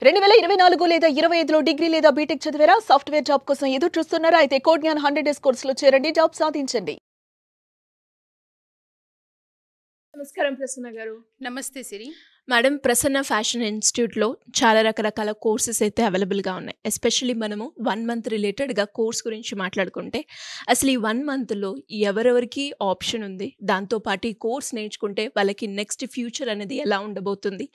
2024 లేదా 25లో డిగ్రీ లేదా బీటెక్ చదివారా? సాఫ్ట్‌వేర్ జాబ్ కోసం ఎదురు చూస్తున్నారా? అయితే కోడ్ జ్ఞాన్ 100 డేస్ కోర్సులో చేరండి. జాబ్ సాధించండి. నమస్కారం ప్రసన్న గారు. నమస్తే సిరి. మేడం, ప్రసన్న ఫ్యాషన్ ఇన్‌స్టిట్యూట్‌లో చాలా రకరకాల కోర్సెస్ అయితే అవైలబుల్‌గా ఉన్నాయి. ఎస్పెషల్లీ మనము 1 మంత్ రిలేటెడ్‌గా కోర్స్ గురించి మాట్లాడుకుంటే, అసలు ఈ 1 మంత్‌లో ఎవరెవరికి ఆప్షన్ ఉంది? దాంతో పాటు ఈ కోర్స్ నేర్చుకుంటే వాళ్ళకి నెక్స్ట్ ఫ్యూచర్ అనేది ఎలా ఉండబోతుంది?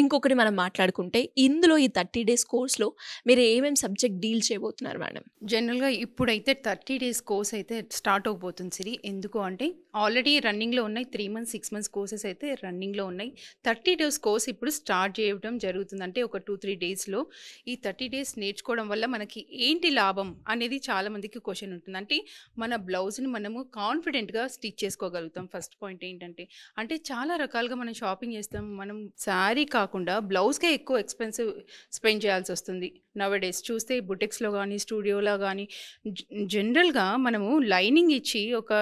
ఇంకొకటి మనం మాట్లాడుకుంటే, ఇందులో ఈ 30 డేస్ కోర్స్‌లో మీరు ఏమేం సబ్జెక్ట్ డీల్ చేయబోతున్నారు మేడం? జనరల్‌గా ఇప్పుడైతే 30 డేస్ కోర్స్ అయితే స్టార్ట్ అవ్వబోతుంది సిరి. ఎందుకు అంటే ఆల్రెడీ రన్నింగ్‌లో ఉన్నాయి. 3 మంత్స్, 6 మంత్స్ కోర్సెస్ అయితే రన్నింగ్‌లో ఉన్నాయి. 30 డేస్ కోర్స్ ఇప్పుడు స్టార్ట్ చేయడం జరుగుతుంది. అంటే ఒక 2, 3 డేస్‌లో ఈ 30 డేస్ నేర్చుకోవడం వల్ల మనకి ఏంటి లాభం అనేది చాలా మందికి క్వెషన్ ఉంటుంది. అంటే మన బ్లౌజ్‌ని మనము కాన్ఫిడెంట్‌గా స్టిచ్ చేసుకోగలుగుతాం. ఫస్ట్ పాయింట్ ఏంటంటే, అంటే చాలా రకాలుగా మనం షాపింగ్ చేస్తాం. మనం శారీ కాకుండా బ్లౌజ్‌కే ఎక్కువ ఎక్స్‌పెన్సివ్ స్పెండ్ చేయాల్సొస్తుంది. నౌఎడేస్ చూస్తే బుటిక్స్‌లో గానీ, స్టూడియోలో గానీ జనరల్‌గా మనము లైనింగ్ ఇచ్చి ఒక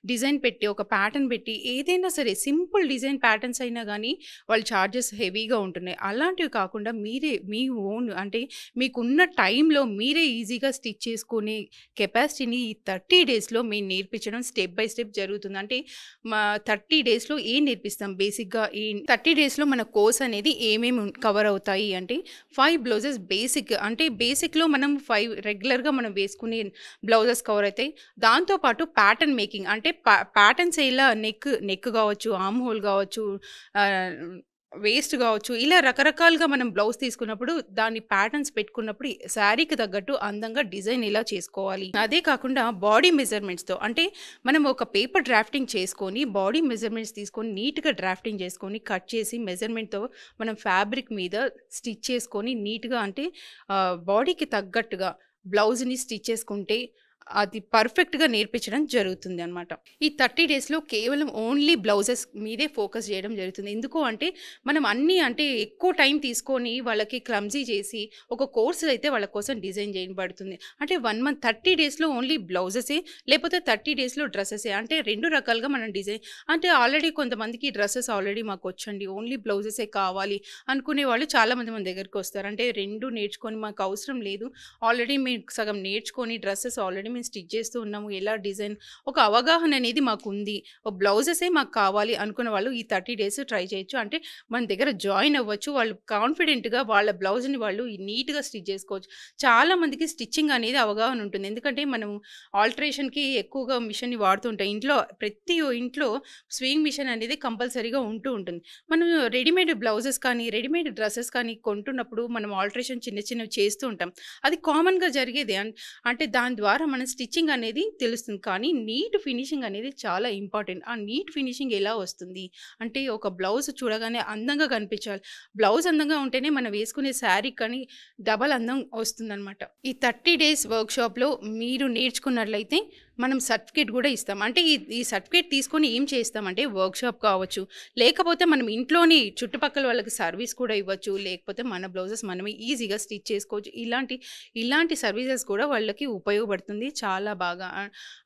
డిజైన్ పెట్టి, ఒక ప్యాటర్న్ పెట్టి ఏదైనా సరే సింపుల్ డిజైన్ ప్యాటర్న్స్ అయినా గానీ వాళ్ళ చార్జెస్ హెవీగా ఉంటున్నాయి. అలాంటివి కాకుండా మీరే మీ ఓన్ అంటే మీకున్న టైంలో మీరే ఈజీగా స్టిచ్ చేసుకునే కెపాసిటీని ఈ 30 డేస్‌లో మేము నేర్పించడం స్టెప్ బై స్టెప్ జరుగుతుంది. అంటే మా 30 డేస్‌లో ఏం నేర్పిస్తాం బేసిక్‌గా 30 డేస్‌లో మన కోర్స్ అనేది ఏమేమి కవర్ అవుతాయి అంటే 5 బ్లౌజెస్ బేసిక్ అంటే బేసిక్‌లో మనం 5 రెగ్యులర్‌గా మనం వేసుకునే బ్లౌజెస్ కవర్ అవుతాయి. దాంతో పాటు ప్యాటర్న్ మేకింగ్ అంటే ప్యాటర్న్స్ ఇలా నెక్ కావచ్చు, ఆర్మ్ హోల్ కావచ్చు, ఆహ్, వేస్ట్ కావచ్చు. ఇలా రకరకాలుగా మనం బ్లౌజ్ తీసుకున్నప్పుడు దాన్ని ప్యాటర్న్స్ పెట్టుకున్నప్పుడు శారీకి తగ్గట్టు అందంగా డిజైన్ ఎలా చేసుకోవాలి. అదే కాకుండా బాడీ మెజర్‌మెంట్స్‌తో అంటే మనం ఒక పేపర్ డ్రాఫ్టింగ్ చేసుకొని బాడీ మెజర్‌మెంట్స్ తీసుకొని నీట్‌గా డ్రాఫ్టింగ్ చేసుకొని కట్ చేసి మెజర్‌మెంట్‌తో మనం ఫ్యాబ్రిక్ మీద స్టిచ్ చేసుకొని నీట్‌గా అంటే బాడీకి తగ్గట్టుగా బ్లౌజ్‌ని స్టిచ్ చేసుకుంటే అది పర్ఫెక్ట్‌గా నేర్పించడం జరుగుతుంది అనమాట. ఈ 30 డేస్‌లో కేవలం ఓన్లీ బ్లౌజెస్ మీదే ఫోకస్ చేయడం జరుగుతుంది. ఎందుకు అంటే మనం అన్నీ అంటే ఎక్కువ టైం తీసుకొని వాళ్ళకి క్లమ్జీ చేసి ఒక కోర్స్ అయితే వాళ్ళ కోసం డిజైన్ చేయబడుతుంది. అంటే 1 మంత్ 30 డేస్‌లో ఓన్లీ బ్లౌజెసే లేకపోతే 30 డేస్‌లో డ్రెసెసే అంటే 2 రకాలుగా మనం డిజైన్ అంటే ఆల్రెడీ కొంతమందికి డ్రెసెస్ ఆల్రెడీ మాకొచ్చండి. ఓన్లీ బ్లౌజెసే కావాలి అనుకునే వాళ్ళు చాలామంది మన దగ్గరికి వస్తారు. అంటే 2 నేర్చుకొని మాకు అవసరం లేదు. ఆల్రెడీ మేము సగం నేర్చుకొని డ్రెసెస్ ఆల్రెడీ మేము స్టిచ్ చేస్తూ ఉన్నాము. ఎలా డిజైన్ ఒక అవగాహన అనేది మాకుంది. ఓ బ్లౌజెసే మాకు కావాలి అనుకున్న వాళ్ళు ఈ 30 డేస్ ట్రై చేయొచ్చు. అంటే మన దగ్గర జాయిన్ అవ్వచ్చు. వాళ్ళు కాన్ఫిడెంట్‌గా వాళ్ళ బ్లౌజ్‌ని వాళ్ళు నీట్‌గా స్టిచ్ చేసుకోవచ్చు. చాలా మందికి స్టిచ్చింగ్ అనేది అవగాహన ఉంటుంది. ఎందుకంటే మనం ఆల్టరేషన్‌కి ఎక్కువగా మిషన్‌ని వాడుతూ ఉంటాం. ప్రతి ఇంట్లో స్వింగ్ మిషన్ అనేది కంపల్సరీగా ఉంటూ ఉంటుంది. మనం రెడీమేడ్ బ్లౌజెస్ కానీ, రెడీమేడ్ డ్రెసెస్ కానీ కొంటున్నప్పుడు మనం ఆల్టరేషన్ చిన్న చిన్నవి చేస్తూ ఉంటాం. అది కామన్‌గా జరిగేదే. అంటే దాని ద్వారా మన స్టిచ్చింగ్ అనేది తెలుస్తుంది. కానీ నీట్ ఫినిషింగ్ అనేది చాలా ఇంపార్టెంట్. ఆ నీట్ ఫినిషింగ్ ఎలా వస్తుంది? అంటే ఒక బ్లౌజ్ చూడగానే అందంగా కనిపించాలి. బ్లౌజ్ అందంగా ఉంటేనే మనం వేసుకునే శారీ కానీ డబల్ అందం వస్తుందనమాట. ఈ 30 డేస్ వర్క్‌షాప్‌లో మీరు నేర్చుకున్నట్లయితే మనం సర్టిఫికేట్ కూడా ఇస్తాం. అంటే ఈ సర్టిఫికేట్ తీసుకొని ఏం చేస్తామంటే వర్క్‌షాప్ కావచ్చు, లేకపోతే మనం ఇంట్లోని చుట్టుపక్కల వాళ్ళకి సర్వీస్ కూడా ఇవ్వచ్చు. లేకపోతే మన బ్లౌజెస్ మనమే ఈజీగా స్టిచ్ చేసుకోవచ్చు. ఇలాంటి సర్వీసెస్ కూడా వాళ్ళకి ఉపయోగపడుతుంది చాలా బాగా.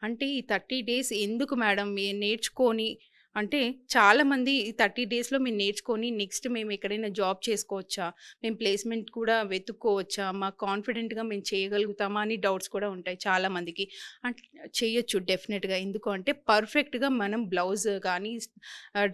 అంటే ఈ 30 డేస్ ఎందుకు మేడం నేర్చుకొని అంటే చాలామంది ఈ 30 డేస్‌లో మేము నేర్చుకొని నెక్స్ట్ మేము ఎక్కడైనా జాబ్ చేసుకోవచ్చా? మేము ప్లేస్‌మెంట్ కూడా వెతుక్కోవచ్చా? మాకు కాన్ఫిడెంట్‌గా మేము చేయగలుగుతామా? అని డౌట్స్ కూడా ఉంటాయి చాలామందికి. అంటే చేయొచ్చు డెఫినెట్‌గా. ఎందుకు అంటే పర్ఫెక్ట్‌గా మనం బ్లౌజ్ కానీ,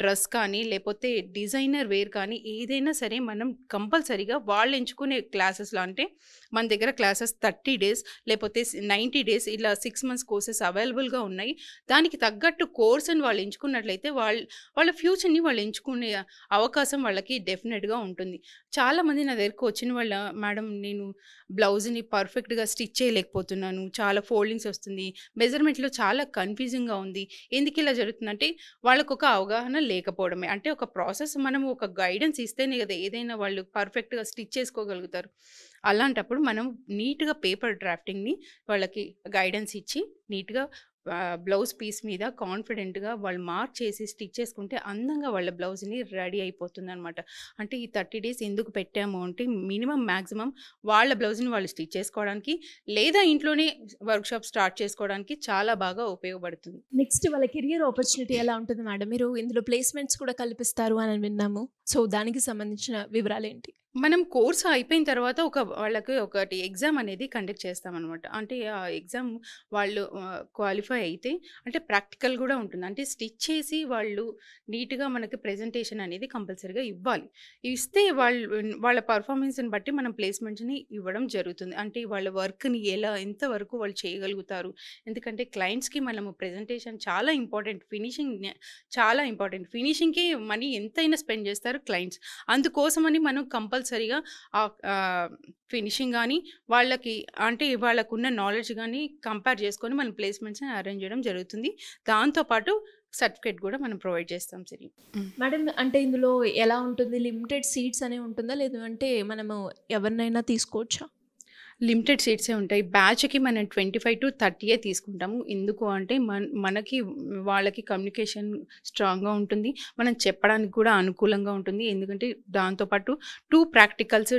డ్రెస్ కానీ, లేపోతే డిజైనర్ వేర్ కానీ ఏదైనా సరే మనం కంపల్సరీగా వాళ్ళు ఎంచుకునే క్లాసెస్‌లో అంటే మన దగ్గర క్లాసెస్ 30 డేస్ లేపోతే 90 డేస్ ఇలా 6 మంత్స్ కోర్సెస్ అవైలబుల్‌గా ఉన్నాయి. దానికి తగ్గట్టు కోర్స్‌ని వాళ్ళు ఎంచుకున్నట్లయితే వాళ్ళ ఫ్యూచర్‌ని వాళ్ళు ఎంచుకునే అవకాశం వాళ్ళకి డెఫినెట్‌గా ఉంటుంది. చాలామంది నా దగ్గరికి వచ్చిన వాళ్ళ మేడం నేను బ్లౌజ్‌ని పర్ఫెక్ట్‌గా స్టిచ్ చేయలేకపోతున్నాను. చాలా ఫోల్డింగ్స్ వస్తుంది. మెజర్‌మెంట్‌లో చాలా కన్‌ఫ్యూజింగ్‌గా ఉంది. ఎందుకిలా జరుగుతుందంటే వాళ్ళకొక అవగాహన లేకపోవడమే. అంటే ఒక ప్రాసెస్ మనం ఒక గైడెన్స్ ఇస్తేనే కదా ఏదైనా వాళ్ళు పర్ఫెక్ట్‌గా స్టిచ్ చేసుకోగలుగుతారు. అలాంటప్పుడు మనం నీట్‌గా పేపర్ డ్రాఫ్టింగ్‌ని వాళ్ళకి గైడెన్స్ ఇచ్చి నీట్‌గా బ్లౌజ్ పీస్ మీద కాన్ఫిడెంట్‌గా వాళ్ళు మార్క్ చేసి స్టిచ్ చేసుకుంటే అందంగా వాళ్ళ బ్లౌజ్‌ని రెడీ అయిపోతుందనమాట. అంటే ఈ 30 డేస్ ఎందుకు పెట్టాము అంటే మాక్సిమం వాళ్ళ బ్లౌజ్‌ని వాళ్ళు స్టిచ్ చేసుకోవడానికి లేదా ఇంట్లోనే వర్క్‌షాప్ స్టార్ట్ చేసుకోవడానికి చాలా బాగా ఉపయోగపడుతుంది. నెక్స్ట్ వాళ్ళ కెరియర్ ఆపర్చునిటీ ఎలా ఉంటుంది మేడం? మీరు ఇందులో ప్లేస్‌మెంట్స్ కూడా కల్పిస్తారు అని విన్నాము. సో, దానికి సంబంధించిన వివరాలేంటి? మనం కోర్స్ అయిపోయిన తర్వాత వాళ్ళకి ఒకటి ఎగ్జామ్ అనేది కండక్ట్ చేస్తామనమాట. అంటే ఆ ఎగ్జామ్ వాళ్ళు క్వాలిఫై అయితే అంటే ప్రాక్టికల్ గూడా ఉంటుంది. అంటే స్టిచ్ చేసి వాళ్ళు నీట్‌గా మనకి ప్రెజెంటేషన్ అనేది కంపల్సరీగా ఇవ్వాలి. ఇస్తే వాళ్ళ పర్ఫార్మెన్స్‌ని బట్టి మనం ప్లేస్‌మెంట్స్‌ని ఇవ్వడం జరుగుతుంది. అంటే వాళ్ళ వర్క్‌ని ఎంత వరకు వాళ్ళు చేయగలుగుతారు. ఎందుకంటే క్లయింట్స్‌కి మనము ప్రెజెంటేషన్ చాలా ఇంపార్టెంట్. చాలా ఇంపార్టెంట్. ఫినిషింగ్‌కి మనీ ఎంతైనా స్పెండ్ చేస్తారు క్లయింట్స్. అందుకోసమని మనం కంపల్సరీగా ఫినిషింగ్ గానీ, వాళ్ళకి అంటే వాళ్ళకున్న నాలెడ్జ్ గానీ కంపేర్ చేసుకొని మనం ప్లేస్‌మెంట్స్‌ని అరేంజ్ చేయడం జరుగుతుంది. దాంతో పాటు సర్టిఫికేట్ గూడా మనం ప్రొవైడ్ చేస్తాం సిరి. మేడం అంటే ఇందులో ఎలా ఉంటుంది? లిమిటెడ్ సీట్స్ అనేవి ఉంటుందా? లేదు అంటే మనము ఎవరినైనా తీసుకోవచ్చా? లిమిటెడ్ సీట్సే ఉంటాయి. బ్యాచ్‌కి మనం 25-30 తీసుకుంటాము. ఎందుకు అంటే మనకి వాళ్ళకి కమ్యూనికేషన్ స్ట్రాంగ్‌గా ఉంటుంది. మనం చెప్పడానికి కూడా అనుకూలంగా ఉంటుంది. ఎందుకంటే దాంతో పాటు 2 ప్రాక్టికల్స్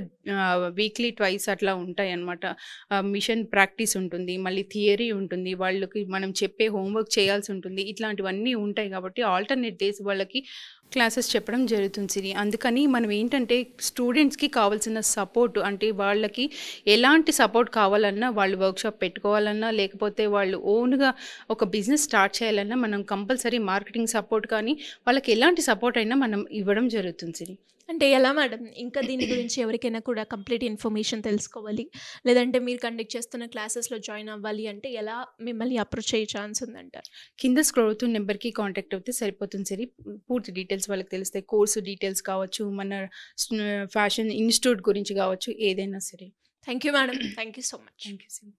వీక్లీ ట్వైస్ అట్లా ఉంటాయన్నమాట. మిషన్ ప్రాక్టీస్ ఉంటుంది. మళ్ళీ థియరీ ఉంటుంది. వాళ్ళకి మనం చెప్పే హోంవర్క్ చేయాల్సి ఉంటుంది. ఇట్లాంటివన్నీ ఉంటాయి కాబట్టి ఆల్టర్‌నేట్ డేస్ వాళ్ళకి క్లాసెస్ చెప్పడం జరుగుతుంది సిరి. అందుకని మనం ఏంటంటే స్టూడెంట్స్‌కి కావాల్సిన సపోర్ట్ అంటే వాళ్ళకి ఎలాంటి సపోర్ట్ కావాలన్నా వాళ్ళు వర్క్‌షాప్ పెట్టుకోవాలన్నా, లేకపోతే వాళ్ళు ఓన్‌గా ఒక బిజినెస్ స్టార్ట్ చేయాలన్నా మనం కంపల్సరీ మార్కెటింగ్ సపోర్ట్ కానీ, వాళ్ళకి ఎలాంటి సపోర్ట్ అయినా మనం ఇవ్వడం జరుగుతుంది సిరి. అంటే ఎలా మేడం? ఇంకా దీని గురించి ఎవరికైనా కూడా కంప్లీట్ ఇన్ఫర్మేషన్ తెలుసుకోవాలి. లేదంటే మీరు కండక్ట్ చేస్తున్న క్లాసెస్‌లో జాయిన్ అవ్వాలి అంటే ఎలా మిమ్మల్ని అప్రోచ్ అయ్యే ఛాన్స్ ఉందంటారు? కింద స్క్రోల్ అవుతున్న నెంబర్‌కి కాంటాక్ట్ అవుతే సరిపోతుంది సిరి. పూర్తి డీటెయిల్స్ వాళ్ళకి తెలుస్తాయి. కోర్సు డీటెయిల్స్ కావచ్చు, మన ఫ్యాషన్ ఇన్‌స్టిట్యూట్ గురించి కావచ్చు, ఏదైనా సరే. Thank you madam. Thank you so much. Thank you Siri.